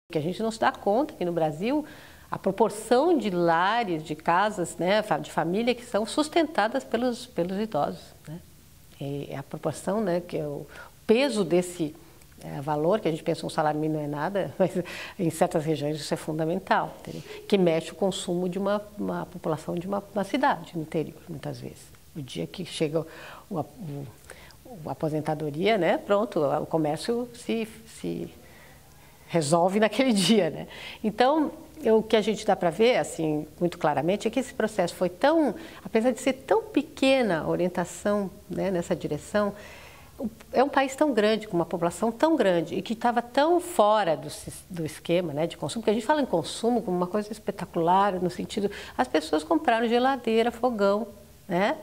Que a gente não se dá conta que no Brasil a proporção de lares, de casas, né, de família que são sustentadas pelos idosos, né? E a proporção, né, que é o peso desse valor, que a gente pensa um salário mínimo não é nada, mas em certas regiões isso é fundamental, entendeu? Que mexe o consumo de uma população de uma cidade no interior, muitas vezes. O dia que chega a aposentadoria, né, pronto, o comércio se resolve naquele dia, né? Então, o que a gente dá para ver, assim, muito claramente, é que esse processo foi tão, apesar de ser tão pequena a orientação, né, nessa direção, é um país tão grande, com uma população tão grande e que estava tão fora do esquema, né, de consumo, porque a gente fala em consumo como uma coisa espetacular, no sentido, as pessoas compraram geladeira, fogão, né?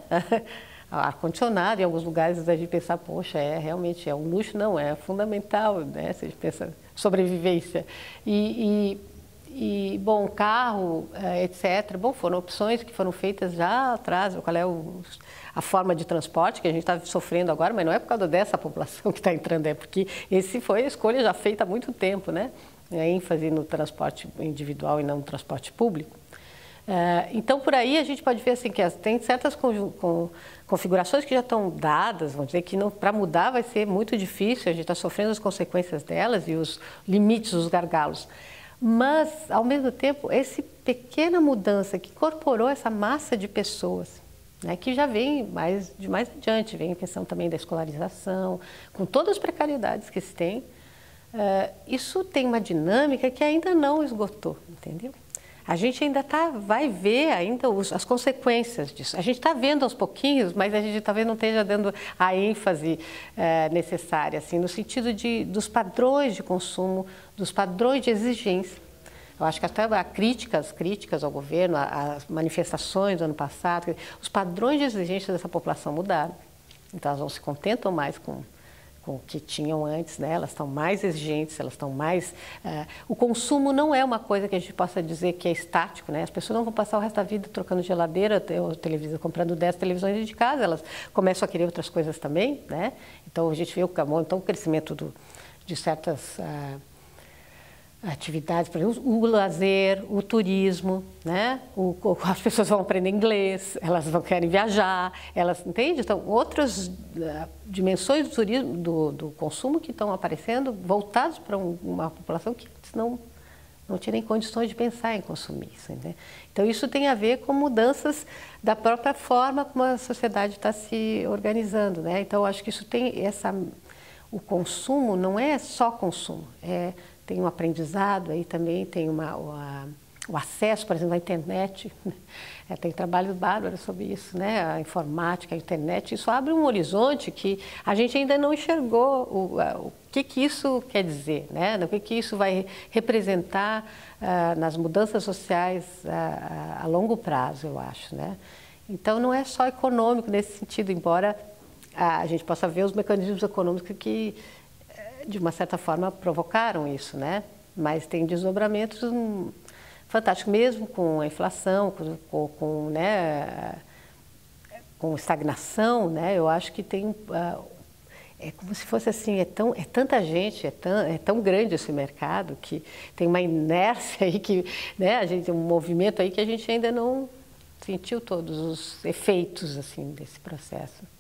Ar-condicionado, em alguns lugares a gente pensa, poxa, realmente é um luxo, não, é fundamental, né? Se a gente pensa sobrevivência. Bom, carro, etc. Bom, foram opções que foram feitas já atrás, qual é a forma de transporte que a gente está sofrendo agora, mas não é por causa dessa população que está entrando, é porque esse foi a escolha já feita há muito tempo, né? A ênfase no transporte individual e não no transporte público. Então, por aí a gente pode ver assim, que tem certas configurações que já estão dadas, vamos dizer que para mudar vai ser muito difícil, a gente está sofrendo as consequências delas e os limites, os gargalos. Mas, ao mesmo tempo, essa pequena mudança que incorporou essa massa de pessoas, né, que já vem de mais adiante, vem em questão também da escolarização, com todas as precariedades que se tem, isso tem uma dinâmica que ainda não esgotou, entendeu? A gente ainda vai ver ainda as consequências disso. A gente está vendo aos pouquinhos, mas a gente talvez não esteja dando a ênfase necessária, assim, no sentido dos padrões de consumo, dos padrões de exigência. Eu acho que até as críticas ao governo, as manifestações do ano passado, os padrões de exigência dessa população mudaram. Então elas não se contentam mais com o que tinham antes, né? Elas estão mais exigentes, elas estão mais... o consumo não é uma coisa que a gente possa dizer que é estático, né? As pessoas não vão passar o resto da vida trocando geladeira, ou televisão, comprando 10 televisões de casa, elas começam a querer outras coisas também, né? Então a gente vê o crescimento de certas atividades, por exemplo, o lazer, o turismo, né? As pessoas vão aprender inglês, elas querem viajar, elas, entende? Então, outras dimensões do turismo, do consumo que estão aparecendo, voltados para uma população que não tinha nem condições de pensar em consumir isso, né? Então, isso tem a ver com mudanças da própria forma como a sociedade está se organizando, né? Então, eu acho que isso tem o consumo não é só consumo, tem um aprendizado, aí também tem o acesso, por exemplo, à internet. Tem trabalhos bárbaros sobre isso, né? A informática, a internet, isso abre um horizonte que a gente ainda não enxergou o que isso quer dizer, né? O que isso vai representar nas mudanças sociais a longo prazo, eu acho, né? Então, não é só econômico nesse sentido, embora a gente possa ver os mecanismos econômicos que de uma certa forma provocaram isso, né? Mas tem desdobramentos fantásticos, mesmo com a inflação, com estagnação, né? Eu acho que tem é como se fosse assim, é tanta gente, é tão grande esse mercado que tem uma inércia aí que, né? Um movimento aí que a gente ainda não sentiu todos os efeitos assim desse processo.